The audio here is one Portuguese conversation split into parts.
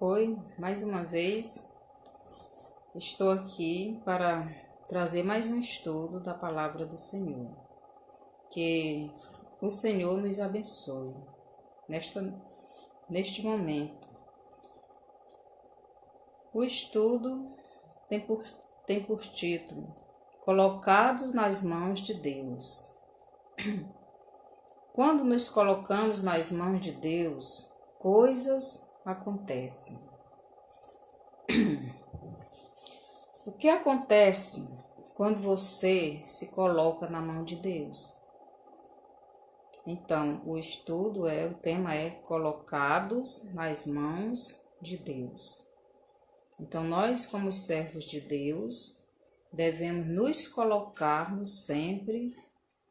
Oi, mais uma vez estou aqui para trazer mais um estudo da palavra do Senhor. Que o Senhor nos abençoe neste momento. O estudo tem por título Colocados nas mãos de Deus. Quando nos colocamos nas mãos de Deus, coisas acontecem. O que acontece quando você se coloca na mão de Deus? Então, o tema é colocados nas mãos de Deus. Então, nós, como servos de Deus, devemos nos colocarmos sempre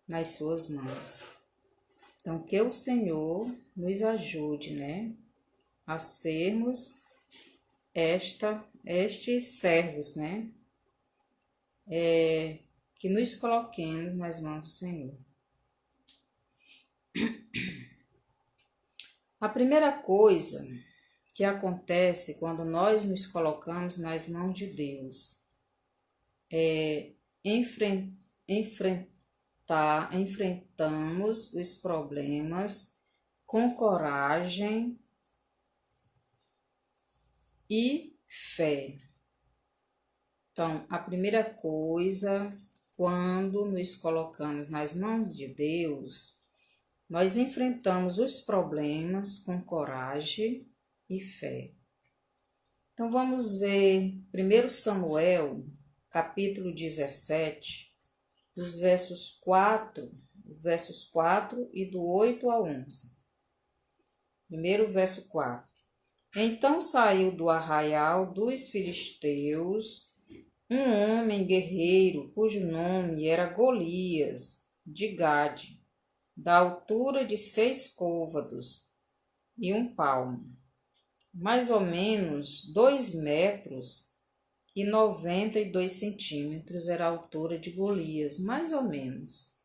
nas suas mãos. Então, que o Senhor nos ajude, a sermos estes servos, que nos coloquemos nas mãos do Senhor. A primeira coisa que acontece quando nós nos colocamos nas mãos de Deus é enfrentamos os problemas com coragem e fé. Então, a primeira coisa, quando nos colocamos nas mãos de Deus, nós enfrentamos os problemas com coragem e fé. Então, vamos ver 1 Samuel, capítulo 17, os versos 4 e do 8 a 11. Primeiro verso 4. Então saiu do arraial dos filisteus um homem guerreiro, cujo nome era Golias, de Gade, da altura de 6 côvados e 1 palmo, mais ou menos 2,92 centímetros era a altura de Golias, mais ou menos.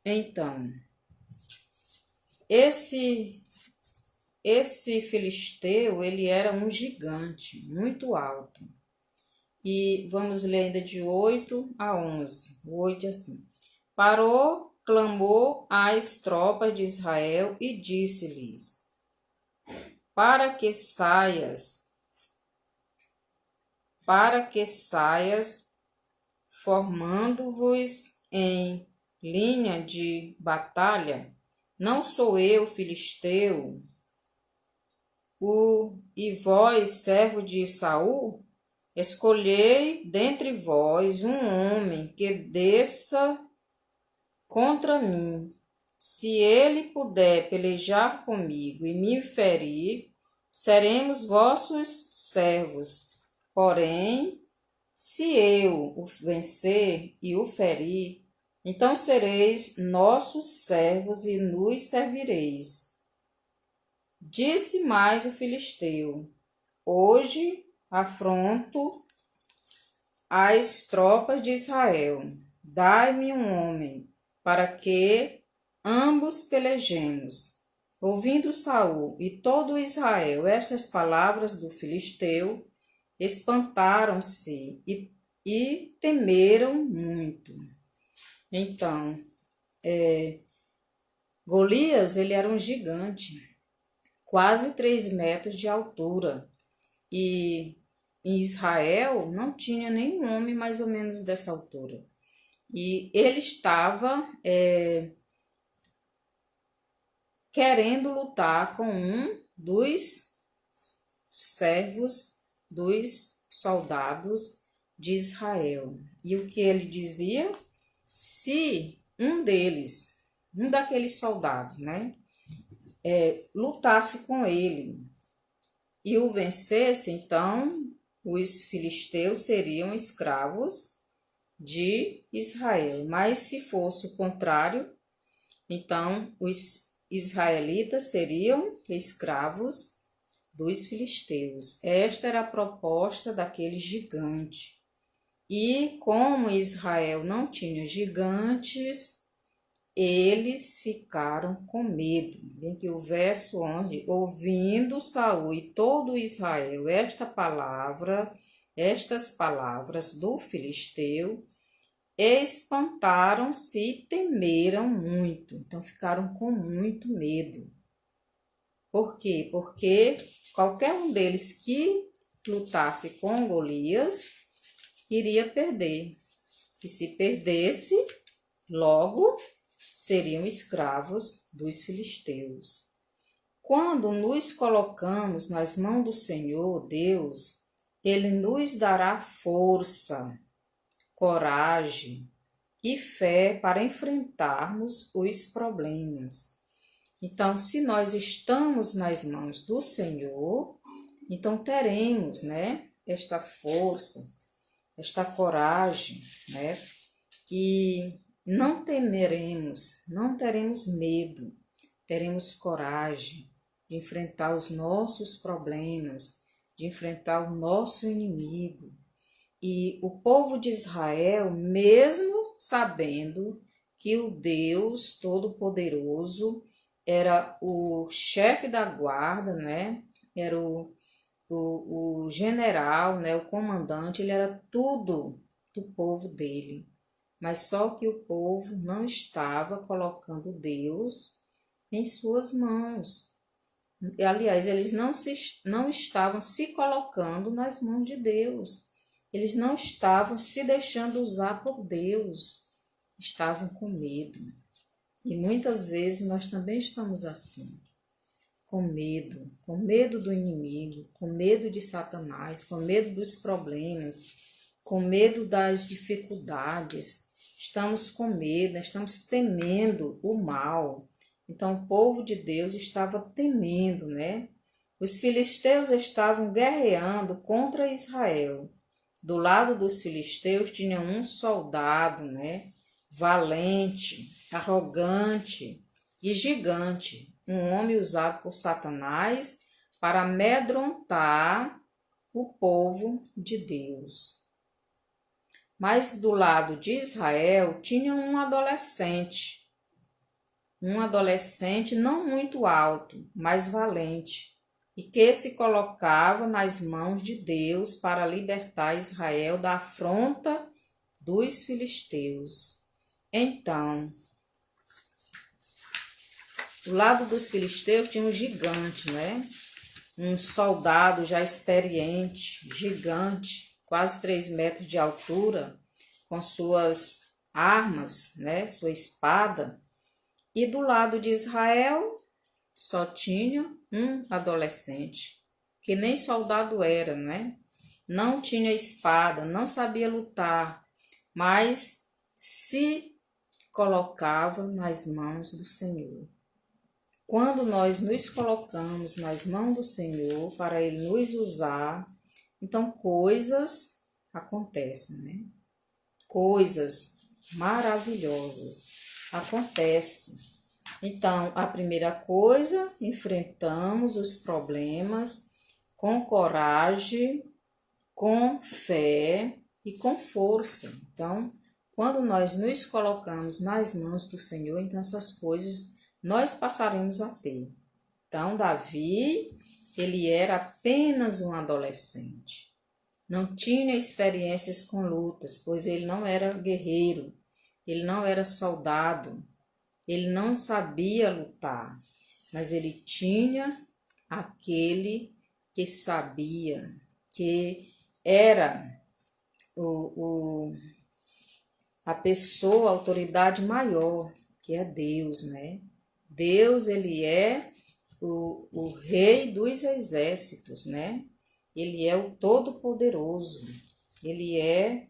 Então, esse filisteu, ele era um gigante, muito alto. E vamos ler ainda de 8 a 11. O 8 é assim. Parou, clamou às tropas de Israel e disse-lhes: para que saias, formando-vos em linha de batalha. Não sou eu, filisteu, e vós, servo de Saul? Escolhei dentre vós um homem que desça contra mim. Se ele puder pelejar comigo e me ferir, seremos vossos servos. Porém, se eu o vencer e o ferir, então sereis nossos servos e nos servireis. Disse mais o filisteu: hoje afronto as tropas de Israel. Dai-me um homem, para que ambos pelejemos. Ouvindo Saul e todo Israel estas palavras do filisteu, espantaram-se e temeram muito. Então, Golias, ele era um gigante, quase 3 metros de altura. E em Israel não tinha nenhum homem mais ou menos dessa altura. E ele estava querendo lutar com um dos servos, dos soldados de Israel. E o que ele dizia? Se um daqueles soldados, lutasse com ele e o vencesse, então os filisteus seriam escravos de Israel. Mas se fosse o contrário, então os israelitas seriam escravos dos filisteus. Esta era a proposta daquele gigante. E como Israel não tinha gigantes, eles ficaram com medo. Vem aqui o verso 11, ouvindo Saul e todo Israel estas palavras do filisteu, espantaram-se e temeram muito. Então ficaram com muito medo. Por quê? Porque qualquer um deles que lutasse com Golias iria perder. E se perdesse, logo seriam escravos dos filisteus. Quando nos colocamos nas mãos do Senhor Deus, Ele nos dará força, coragem e fé para enfrentarmos os problemas. Então, se nós estamos nas mãos do Senhor, então teremos, esta força, esta coragem, e não temeremos, não teremos medo, teremos coragem de enfrentar os nossos problemas, de enfrentar o nosso inimigo. E o povo de Israel, mesmo sabendo que o Deus Todo-Poderoso era o chefe da guarda, era o general, o comandante, ele era tudo do povo dele. Mas só que o povo não estava colocando Deus em suas mãos. Aliás, eles não estavam se colocando nas mãos de Deus. Eles não estavam se deixando usar por Deus. Estavam com medo. E muitas vezes nós também estamos assim. Com medo do inimigo, com medo de Satanás, com medo dos problemas, com medo das dificuldades. Estamos com medo, estamos temendo o mal. Então, o povo de Deus estava temendo, Os filisteus estavam guerreando contra Israel. Do lado dos filisteus tinha um soldado, valente, arrogante e gigante, um homem usado por Satanás para amedrontar o povo de Deus. Mas do lado de Israel tinha um adolescente não muito alto, mas valente, e que se colocava nas mãos de Deus para libertar Israel da afronta dos filisteus. Então, do lado dos filisteus tinha um gigante, um soldado já experiente, gigante, quase 3 metros de altura, com suas armas, sua espada. E do lado de Israel só tinha um adolescente, que nem soldado era, Não tinha espada, não sabia lutar, mas se colocava nas mãos do Senhor. Quando nós nos colocamos nas mãos do Senhor para Ele nos usar, então coisas acontecem, Coisas maravilhosas acontecem. Então, a primeira coisa, enfrentamos os problemas com coragem, com fé e com força. Então, quando nós nos colocamos nas mãos do Senhor, então essas coisas nós passaremos a ter. Então, Davi, ele era apenas um adolescente. Não tinha experiências com lutas, pois ele não era guerreiro, ele não era soldado, ele não sabia lutar, mas ele tinha aquele que sabia, que era a pessoa, a autoridade maior, que é Deus, Deus, ele é o rei dos exércitos, Ele é o Todo-Poderoso, ele é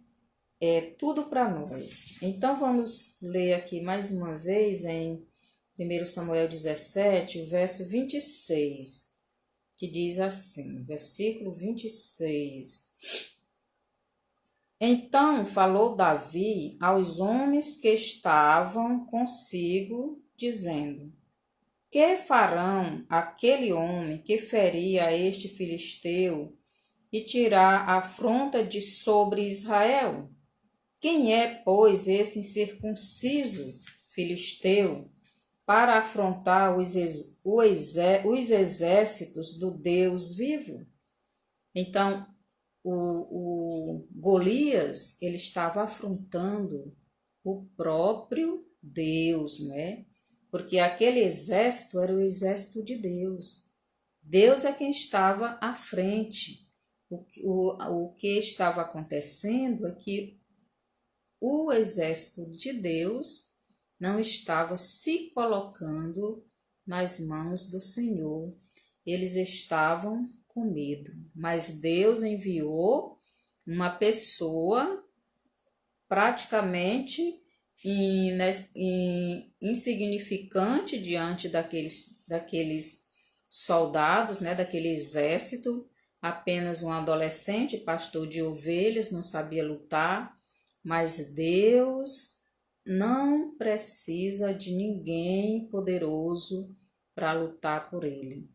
tudo para nós. Então, vamos ler aqui mais uma vez em 1 Samuel 17, o verso 26, que diz assim, versículo 26. Então falou Davi aos homens que estavam consigo, dizendo: que farão aquele homem que ferir a este filisteu e tirar a afronta de sobre Israel? Quem é, pois, esse incircunciso filisteu para afrontar os exércitos do Deus vivo? Então, o Golias, ele estava afrontando o próprio Deus, né? Porque aquele exército era o exército de Deus. Deus é quem estava à frente. O que estava acontecendo é que o exército de Deus não estava se colocando nas mãos do Senhor. Eles estavam com medo, mas Deus enviou uma pessoa praticamente insignificante diante daqueles soldados, né, daquele exército, apenas um adolescente, pastor de ovelhas, não sabia lutar, mas Deus não precisa de ninguém poderoso para lutar por ele.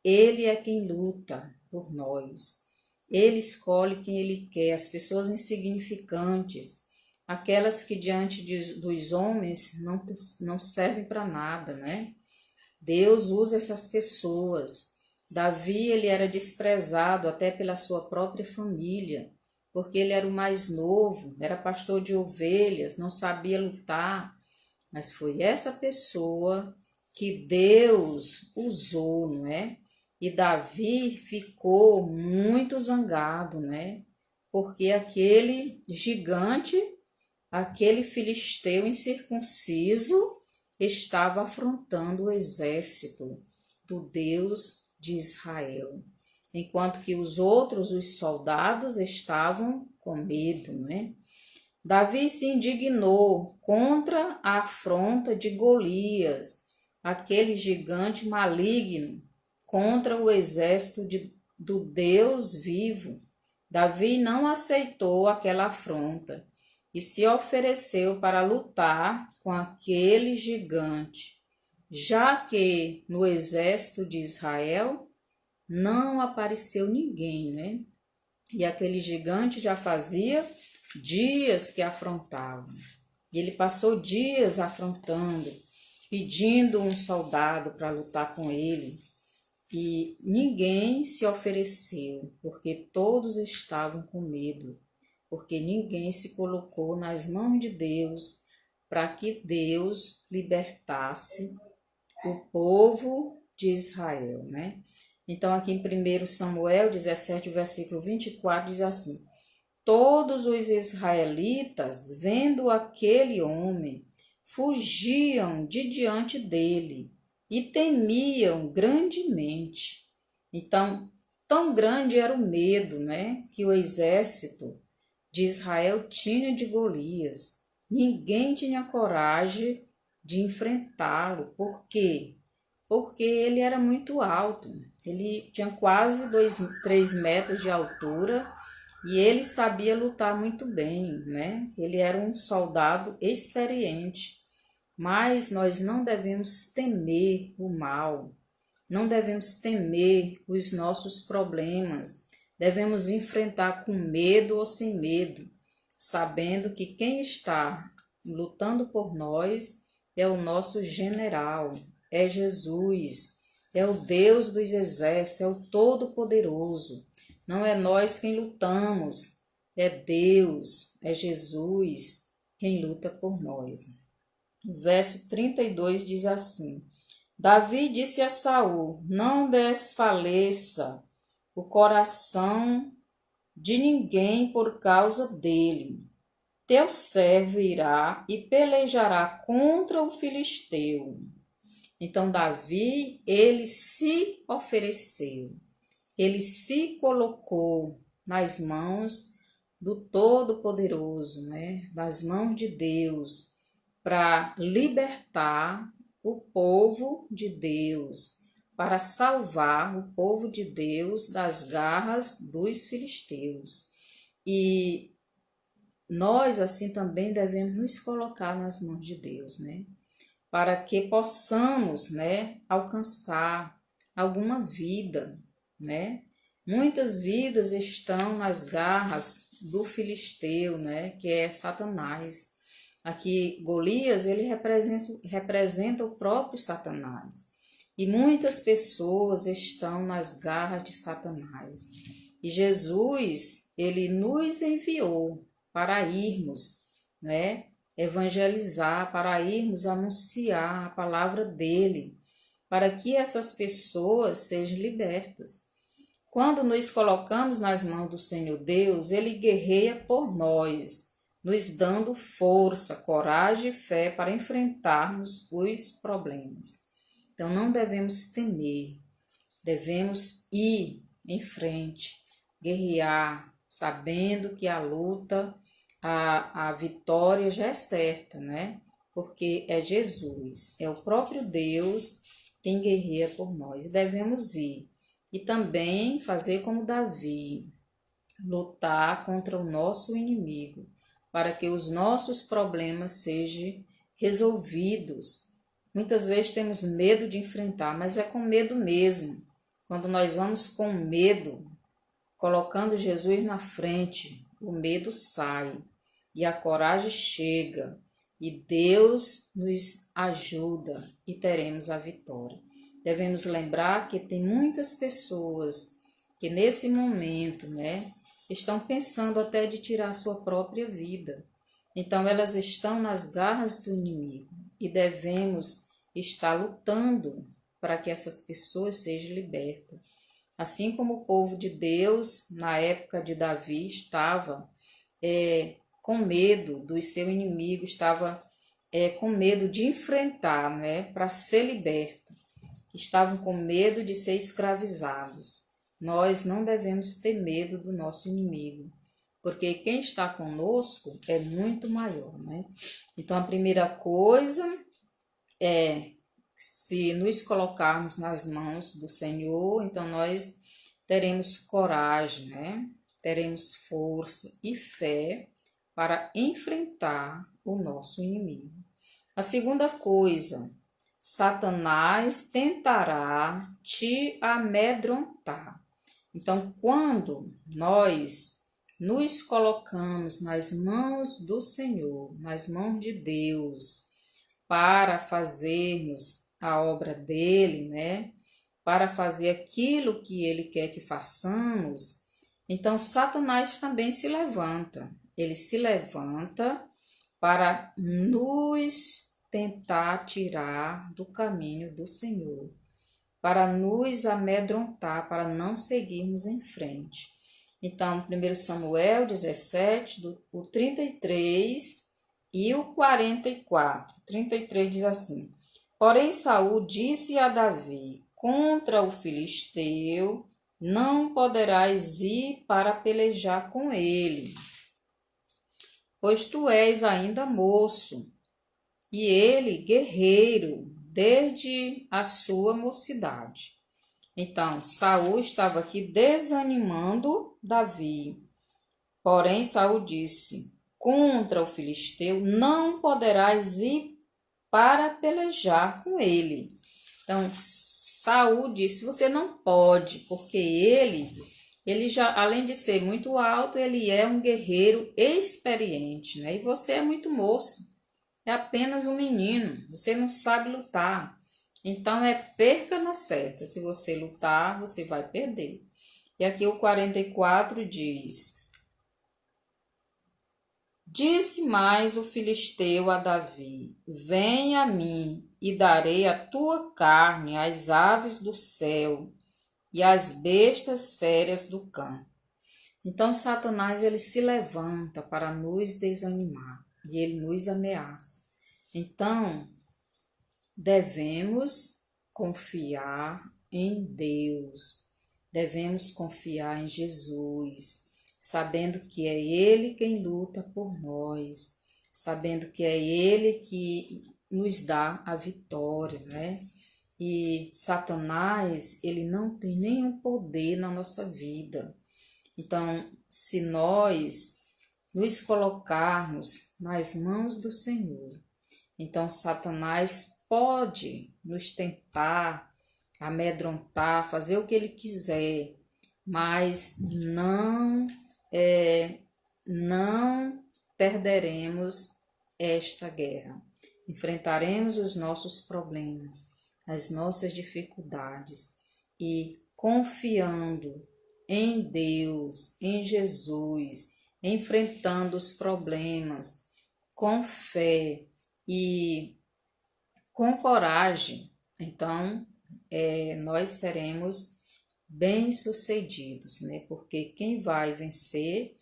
Ele é quem luta por nós. Ele escolhe quem ele quer, as pessoas insignificantes, aquelas que diante dos homens não servem para nada, né? Deus usa essas pessoas. Davi, ele era desprezado até pela sua própria família, porque ele era o mais novo, era pastor de ovelhas, não sabia lutar, mas foi essa pessoa que Deus usou, não é? E Davi ficou muito zangado, né? Porque aquele gigante, aquele filisteu incircunciso, estava afrontando o exército do Deus de Israel, enquanto que os soldados, estavam com medo, né? Davi se indignou contra a afronta de Golias, aquele gigante maligno, contra o exército do Deus vivo. Davi não aceitou aquela afronta e se ofereceu para lutar com aquele gigante, já que no exército de Israel não apareceu ninguém, né? E aquele gigante já fazia dias que afrontava. E ele passou dias afrontando, pedindo um soldado para lutar com ele. E ninguém se ofereceu, porque todos estavam com medo, porque ninguém se colocou nas mãos de Deus para que Deus libertasse o povo de Israel, né? Então, aqui em 1 Samuel 17, versículo 24, diz assim: todos os israelitas, vendo aquele homem, fugiam de diante dele e temiam grandemente. Então, tão grande era o medo, né, que o exército de Israel tinha de Golias. Ninguém tinha coragem de enfrentá-lo. Por quê? Porque ele era muito alto. Ele tinha quase 3 metros de altura e ele sabia lutar muito bem, né? Ele era um soldado experiente. Mas nós não devemos temer o mal, não devemos temer os nossos problemas, devemos enfrentar com medo ou sem medo, sabendo que quem está lutando por nós é o nosso general, é Jesus, é o Deus dos exércitos, é o Todo-Poderoso. Não é nós quem lutamos, é Deus, é Jesus quem luta por nós. O verso 32 diz assim: Davi disse a Saul: não desfaleça o coração de ninguém por causa dele. Teu servo irá e pelejará contra o filisteu. Então Davi, ele se ofereceu, ele se colocou nas mãos do Todo-Poderoso, né? Nas mãos de Deus, para libertar o povo de Deus, para salvar o povo de Deus das garras dos filisteus. E nós, assim, também devemos nos colocar nas mãos de Deus, né? Para que possamos, né, alcançar alguma vida, né? Muitas vidas estão nas garras do filisteu, né, que é Satanás. Aqui, Golias, ele representa o próprio Satanás. E muitas pessoas estão nas garras de Satanás. E Jesus, ele nos enviou para irmos, né, evangelizar, para irmos anunciar a palavra dele, para que essas pessoas sejam libertas. Quando nos colocamos nas mãos do Senhor Deus, ele guerreia por nós, nos dando força, coragem e fé para enfrentarmos os problemas. Então, não devemos temer, devemos ir em frente, guerrear, sabendo que a luta, a vitória já é certa, né? Porque é Jesus, é o próprio Deus quem guerreia por nós. E devemos ir. E também fazer como Davi, lutar contra o nosso inimigo, para que os nossos problemas sejam resolvidos. Muitas vezes temos medo de enfrentar, mas é com medo mesmo. Quando nós vamos com medo, colocando Jesus na frente, o medo sai e a coragem chega e Deus nos ajuda e teremos a vitória. Devemos lembrar que tem muitas pessoas que nesse momento, né, estão pensando até de tirar sua própria vida. Então elas estão nas garras do inimigo e devemos estar lutando para que essas pessoas sejam libertas. Assim como o povo de Deus, na época de Davi, estava com medo do seu inimigo, estava com medo de enfrentar, né, para ser liberto. Estavam com medo de ser escravizados. Nós não devemos ter medo do nosso inimigo, porque quem está conosco é muito maior, né? Então, a primeira coisa é, se nos colocarmos nas mãos do Senhor, então nós teremos coragem, né? Teremos força e fé para enfrentar o nosso inimigo. A segunda coisa, Satanás tentará te amedrontar. Então, quando nós nos colocamos nas mãos do Senhor, nas mãos de Deus, para fazermos a obra dele, né? Para fazer aquilo que ele quer que façamos, então Satanás também se levanta. Ele se levanta para nos tentar tirar do caminho do Senhor, para nos amedrontar, para não seguirmos em frente. Então, 1 Samuel 17, o 33 e o 44. 33 diz assim: Porém, Saul disse a Davi: Contra o filisteu não poderás ir para pelejar com ele, pois tu és ainda moço, e ele guerreiro desde a sua mocidade. Então, Saul estava aqui desanimando Davi. Porém, Saul disse: Contra o filisteu não poderás ir para pelejar com ele. Então, Saul disse: Você não pode, porque ele já, além de ser muito alto, ele é um guerreiro experiente, né? E você é muito moço, é apenas um menino, você não sabe lutar. Então, é perca na certa. Se você lutar, você vai perder. E aqui o 44 diz: Disse mais o filisteu a Davi: Vem a mim, e darei a tua carne às aves do céu e às bestas férias do campo. Então, Satanás ele se levanta para nos desanimar e ele nos ameaça. Então, devemos confiar em Deus, devemos confiar em Jesus, sabendo que é Ele quem luta por nós, sabendo que é Ele que nos dá a vitória, né? E Satanás, ele não tem nenhum poder na nossa vida. Então, se nós nos colocarmos nas mãos do Senhor, então Satanás pode nos tentar, amedrontar, fazer o que ele quiser, mas não perderemos esta guerra. Enfrentaremos os nossos problemas, as nossas dificuldades e confiando em Deus, em Jesus, enfrentando os problemas com fé e com coragem, então nós seremos bem-sucedidos, né? Porque quem vai vencer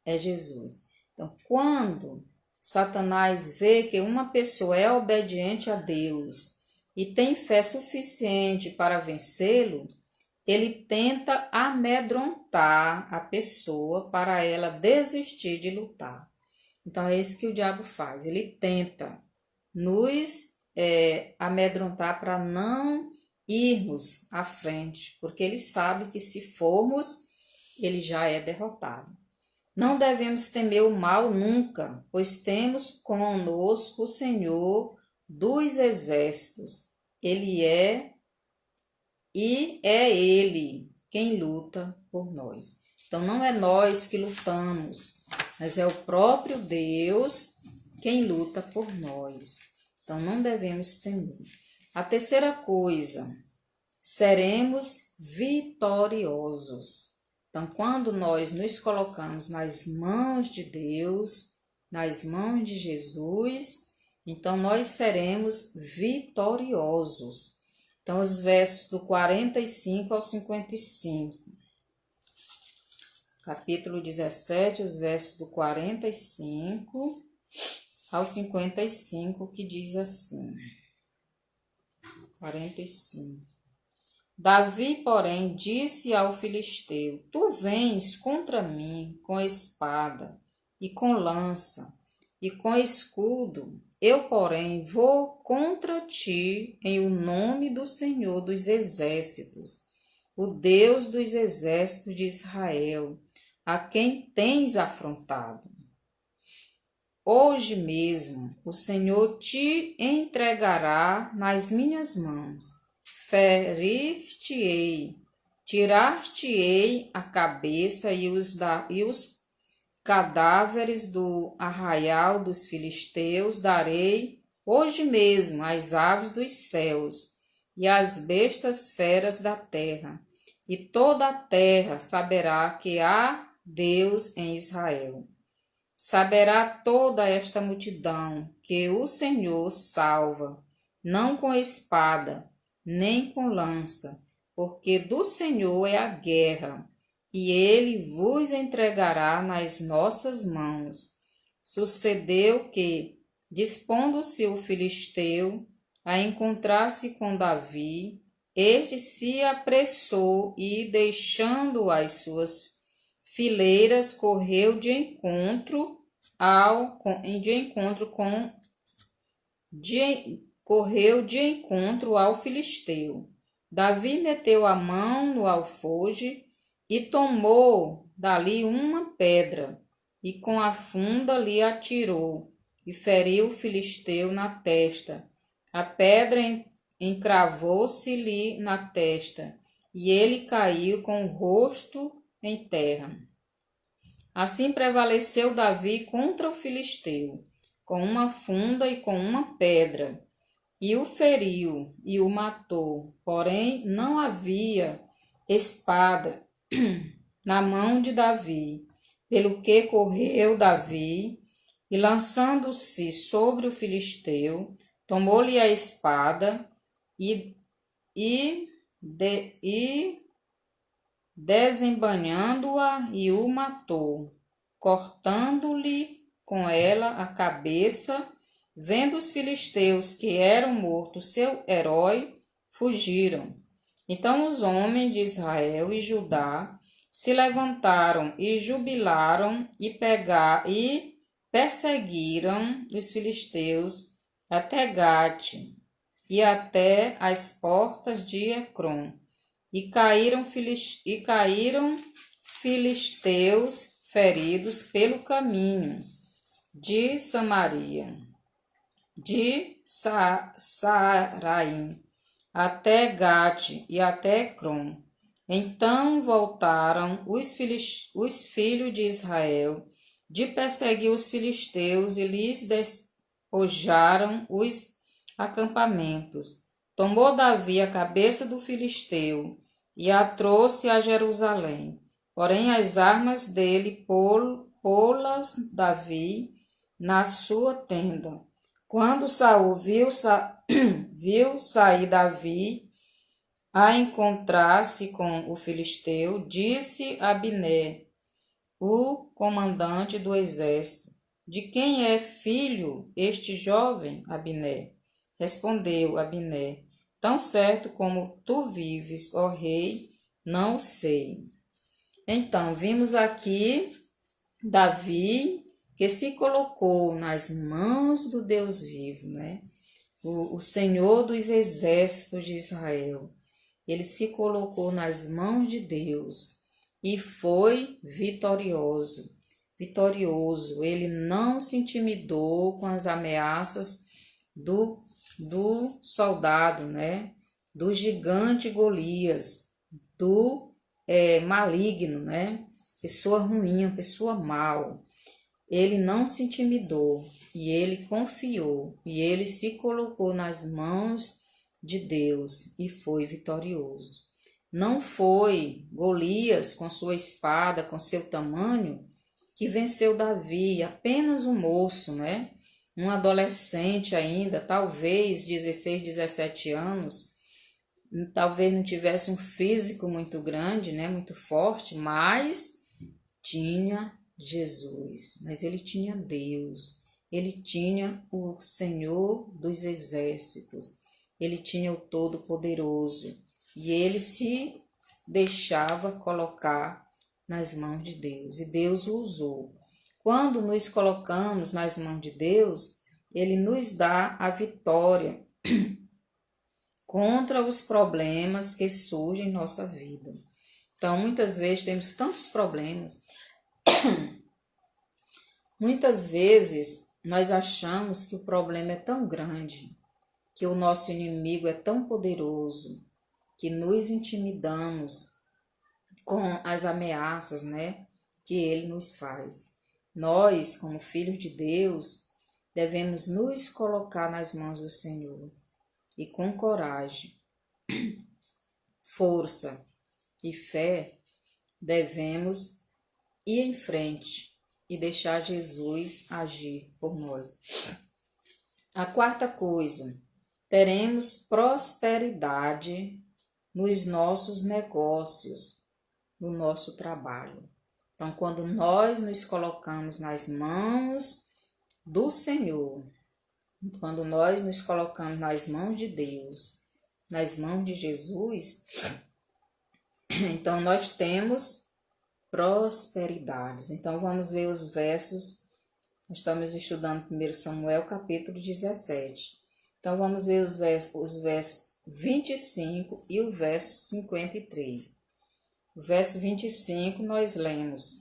é Jesus. Então, quando Satanás vê que uma pessoa é obediente a Deus e tem fé suficiente para vencê-lo, ele tenta amedrontar a pessoa para ela desistir de lutar. Então, é isso que o diabo faz. Ele tenta nos amedrontar para não irmos à frente, porque ele sabe que se formos, ele já é derrotado. Não devemos temer o mal nunca, pois temos conosco o Senhor dos exércitos. Ele quem luta por nós. Então não é nós que lutamos, mas é o próprio Deus quem luta por nós. Então não devemos temer. A terceira coisa, seremos vitoriosos. Então, quando nós nos colocamos nas mãos de Deus, nas mãos de Jesus, então nós seremos vitoriosos. Então, os versos do 45 ao 55. Capítulo 17, os versos do 45 ao 55, que diz assim. 45. Davi, porém, disse ao filisteu: Tu vens contra mim com espada e com lança e com escudo. Eu, porém, vou contra ti em o nome do Senhor dos exércitos, o Deus dos exércitos de Israel, a quem tens afrontado. Hoje mesmo o Senhor te entregará nas minhas mãos. Ferir-te-ei, tirar-te-ei a cabeça e os cadáveres do arraial dos filisteus darei hoje mesmo às aves dos céus e às bestas feras da terra, e toda a terra saberá que há Deus em Israel. Saberá toda esta multidão que o Senhor salva, não com espada, nem com lança, porque do Senhor é a guerra, e ele vos entregará nas nossas mãos. Sucedeu que, dispondo-se o filisteu a encontrar-se com Davi, este se apressou e, deixando as suas fileiras, correu de encontro ao filisteu. Davi meteu a mão no alfoge e tomou dali uma pedra, e com a funda lhe atirou, e feriu o filisteu na testa. A pedra encravou-se-lhe na testa, e ele caiu com o rosto em terra. Assim prevaleceu Davi contra o filisteu, com uma funda e com uma pedra, e o feriu e o matou. Porém, não havia espada na mão de Davi, pelo que correu Davi, e lançando-se sobre o filisteu, tomou-lhe a espada e desembainhando-a, e o matou, cortando-lhe com ela a cabeça. Vendo os filisteus que eram mortos seu herói, fugiram. Então os homens de Israel e Judá se levantaram e jubilaram e perseguiram os filisteus até Gate e até as portas de Ecrom. E caíram filisteus feridos pelo caminho de Samaria, de Saaraim, até Gate e até Ecrom. Então voltaram os filhos de Israel de perseguir os filisteus e lhes despojaram os acampamentos. Tomou Davi a cabeça do filisteu e a trouxe a Jerusalém. Porém, as armas dele pô-las Davi na sua tenda. Quando Saul viu sair Davi a encontrar-se com o filisteu, disse a Abner, o comandante do exército: de quem é filho este jovem, Abner? Respondeu Abner: tão certo como tu vives, ó rei, não sei. Então, vimos aqui Davi, que se colocou nas mãos do Deus vivo, né? O Senhor dos exércitos de Israel. Ele se colocou nas mãos de Deus e foi vitorioso. Vitorioso. Ele não se intimidou com as ameaças do soldado, né? Do gigante Golias, do maligno, né? Pessoa ruim, pessoa mal. Ele não se intimidou e ele confiou e ele se colocou nas mãos de Deus e foi vitorioso. Não foi Golias com sua espada, com seu tamanho, que venceu Davi, apenas um moço, né? Um adolescente ainda, talvez 16, 17 anos, talvez não tivesse um físico muito grande, né? Muito forte, mas tinha Jesus, mas ele tinha Deus, ele tinha o Senhor dos exércitos, ele tinha o Todo-Poderoso e ele se deixava colocar nas mãos de Deus e Deus o usou. Quando nos colocamos nas mãos de Deus, ele nos dá a vitória contra os problemas que surgem em nossa vida. Então, muitas vezes temos tantos problemas. Muitas vezes nós achamos que o problema é tão grande, que o nosso inimigo é tão poderoso, que nos intimidamos com as ameaças, né, que ele nos faz. Nós, como filhos de Deus, devemos nos colocar nas mãos do Senhor e com coragem, força e fé devemos ir em frente e deixar Jesus agir por nós. A quarta coisa, teremos prosperidade nos nossos negócios, no nosso trabalho. Então, quando nós nos colocamos nas mãos do Senhor, quando nós nos colocamos nas mãos de Deus, nas mãos de Jesus, então nós temos prosperidades. Então vamos ver os versos. Nós estamos estudando 1 Samuel capítulo 17. Então vamos ver os versos 25 e o verso 53. O verso 25 nós lemos.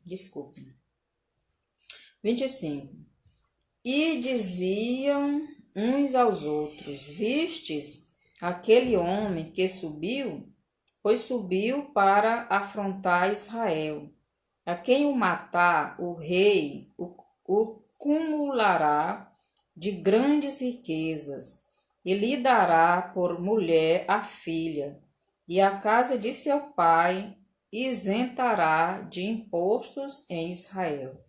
Desculpe. 25. E diziam uns aos outros: vistes aquele homem que subiu? Pois subiu para afrontar Israel. A quem o matar, o rei o cumulará de grandes riquezas, e lhe dará por mulher a filha, e a casa de seu pai isentará de impostos em Israel.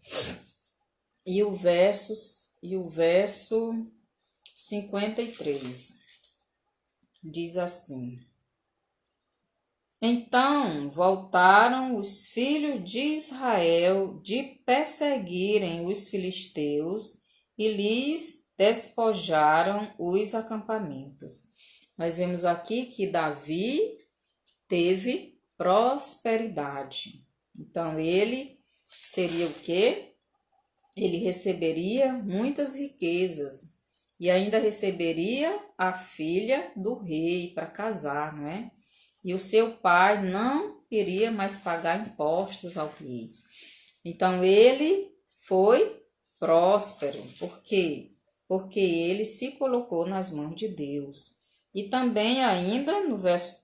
E o verso 53 diz assim: então voltaram os filhos de Israel de perseguirem os filisteus e lhes despojaram os acampamentos. Nós vemos aqui que Davi teve prosperidade. Então ele seria o quê? Ele receberia muitas riquezas e ainda receberia a filha do rei para casar, não é? E o seu pai não queria mais pagar impostos ao rei. Então ele foi próspero. Por quê? Porque ele se colocou nas mãos de Deus. E também ainda no verso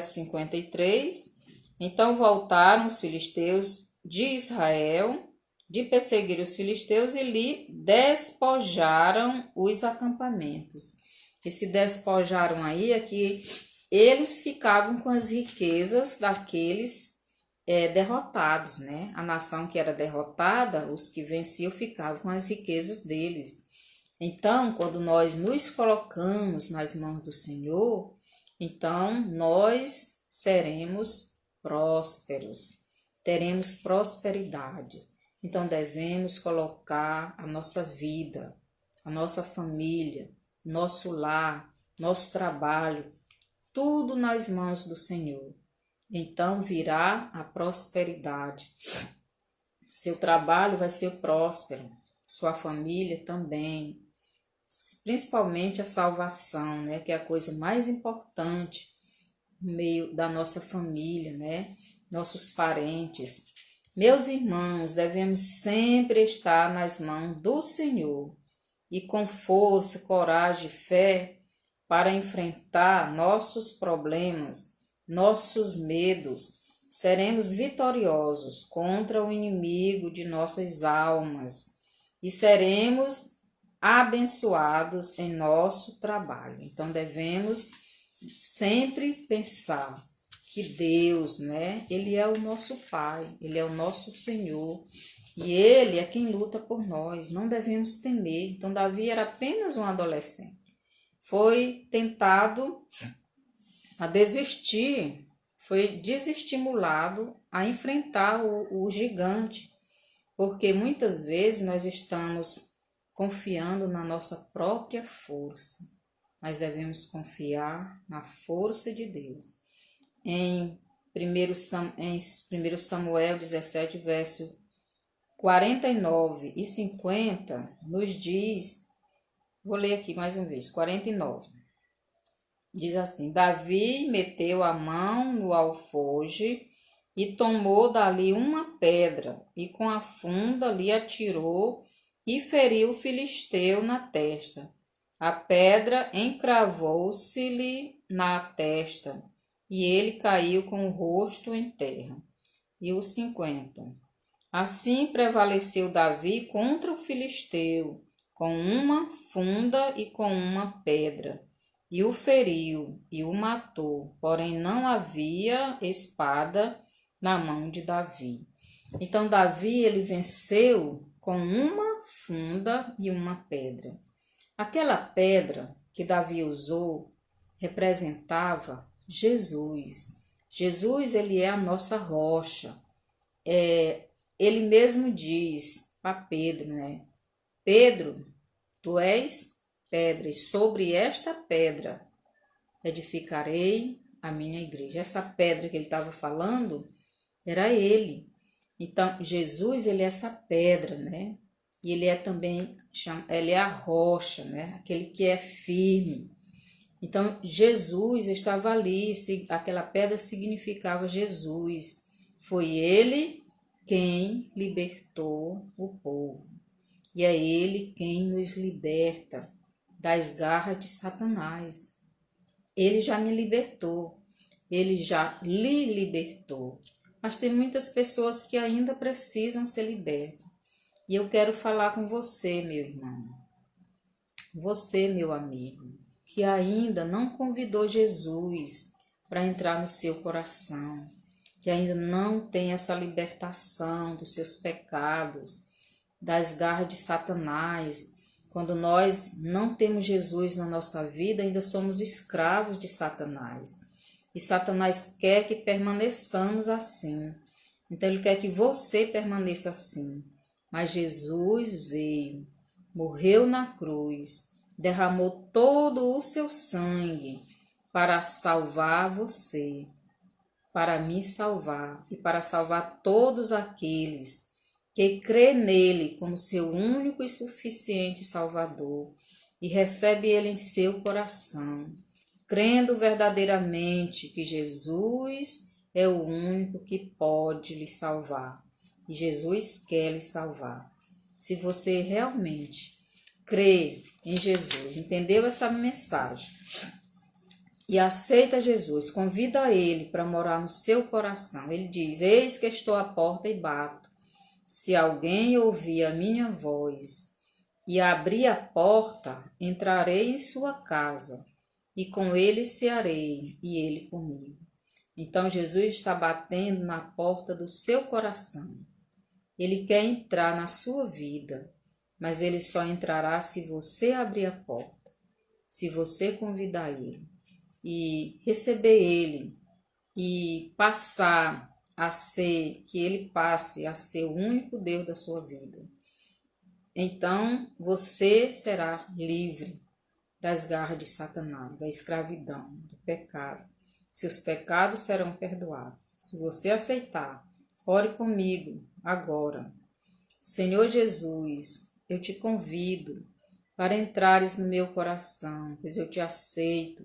53, então voltaram os filisteus de Israel de perseguir os filisteus e lhe despojaram os acampamentos. Esse despojaram aí é que eles ficavam com as riquezas daqueles derrotados, né? A nação que era derrotada, os que venciam ficavam com as riquezas deles. Então, quando nós nos colocamos nas mãos do Senhor, então nós seremos prósperos, teremos prosperidade. Então, devemos colocar a nossa vida, a nossa família, nosso lar, nosso trabalho, tudo nas mãos do Senhor. Então, virá a prosperidade. Seu trabalho vai ser próspero, sua família também. Principalmente a salvação, né, que é a coisa mais importante no meio da nossa família, né, nossos parentes. Meus irmãos, devemos sempre estar nas mãos do Senhor e com força, coragem e fé para enfrentar nossos problemas, nossos medos. Seremos vitoriosos contra o inimigo de nossas almas e seremos abençoados em nosso trabalho. Então, devemos sempre pensar que Deus, né, Ele é o nosso Pai, Ele é o nosso Senhor, e Ele é quem luta por nós, não devemos temer. Então, Davi era apenas um adolescente. Foi tentado a desistir, foi desestimulado a enfrentar o gigante, porque muitas vezes nós estamos confiando na nossa própria força. Nós devemos confiar na força de Deus. Em 1 Samuel 17, versos 49 e 50, nos diz, vou ler aqui mais uma vez, 49. Diz assim: Davi meteu a mão no alfoge e tomou dali uma pedra, e com a funda lhe atirou e feriu o filisteu na testa. A pedra encravou-se-lhe na testa, e ele caiu com o rosto em terra. E o 50. Assim prevaleceu Davi contra o filisteu, com uma funda e com uma pedra, e o feriu e o matou, porém não havia espada na mão de Davi. Então Davi ele venceu com uma funda e uma pedra. Aquela pedra que Davi usou representava Jesus. Jesus ele é a nossa rocha. Ele mesmo diz para Pedro, né? Pedro, tu és pedra, e sobre esta pedra edificarei a minha igreja. Essa pedra que ele estava falando era ele. Então, Jesus, ele é essa pedra, né? E ele é também, ele é a rocha, né? Aquele que é firme. Então, Jesus estava ali, aquela pedra significava Jesus. Foi ele quem libertou o povo. E é ele quem nos liberta das garras de Satanás. Ele já me libertou, ele já lhe libertou. Mas tem muitas pessoas que ainda precisam ser libertas. E eu quero falar com você, meu irmão, você, meu amigo, que ainda não convidou Jesus para entrar no seu coração, que ainda não tem essa libertação dos seus pecados, das garras de Satanás. Quando nós não temos Jesus na nossa vida, ainda somos escravos de Satanás. E Satanás quer que permaneçamos assim. Então, ele quer que você permaneça assim. Mas Jesus veio, morreu na cruz, derramou todo o seu sangue para salvar você, para me salvar e para salvar todos aqueles que crê nele como seu único e suficiente Salvador e recebe ele em seu coração, crendo verdadeiramente que Jesus é o único que pode lhe salvar. E Jesus quer lhe salvar. Se você realmente crê em Jesus, entendeu essa mensagem e aceita Jesus, convida ele para morar no seu coração. Ele diz: eis que estou à porta e bato. Se alguém ouvir a minha voz e abrir a porta, entrarei em sua casa, e com ele cearei, e ele comigo. Então Jesus está batendo na porta do seu coração. Ele quer entrar na sua vida, mas ele só entrará se você abrir a porta, se você convidar ele e receber ele e passar a ser, que ele passe a ser o único Deus da sua vida. Então você será livre das garras de Satanás, da escravidão, do pecado. Seus pecados serão perdoados. Se você aceitar, ore comigo agora. Senhor Jesus, eu te convido para entrares no meu coração, pois eu te aceito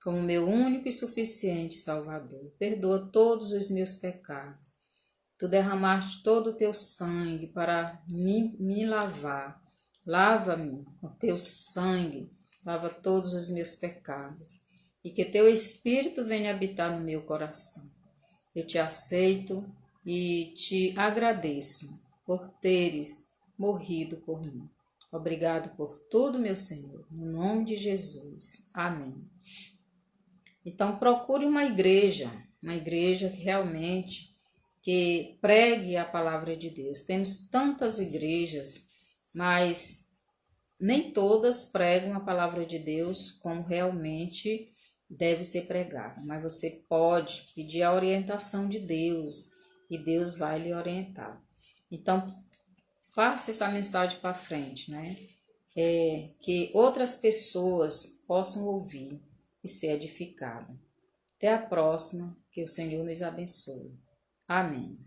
como meu único e suficiente Salvador. Perdoa todos os meus pecados. Tu derramaste todo o teu sangue para me lavar. Lava-me com teu sangue, lava todos os meus pecados. E que teu Espírito venha habitar no meu coração. Eu te aceito e te agradeço por teres morrido por mim. Obrigado por tudo, meu Senhor. No nome de Jesus. Amém. Então procure uma igreja que realmente que pregue a palavra de Deus. Temos tantas igrejas, mas nem todas pregam a palavra de Deus como realmente deve ser pregada. Mas você pode pedir a orientação de Deus e Deus vai lhe orientar. Então, passe essa mensagem para frente, né? Que outras pessoas possam ouvir e ser edificadas. Até a próxima, que o Senhor nos abençoe. Amém.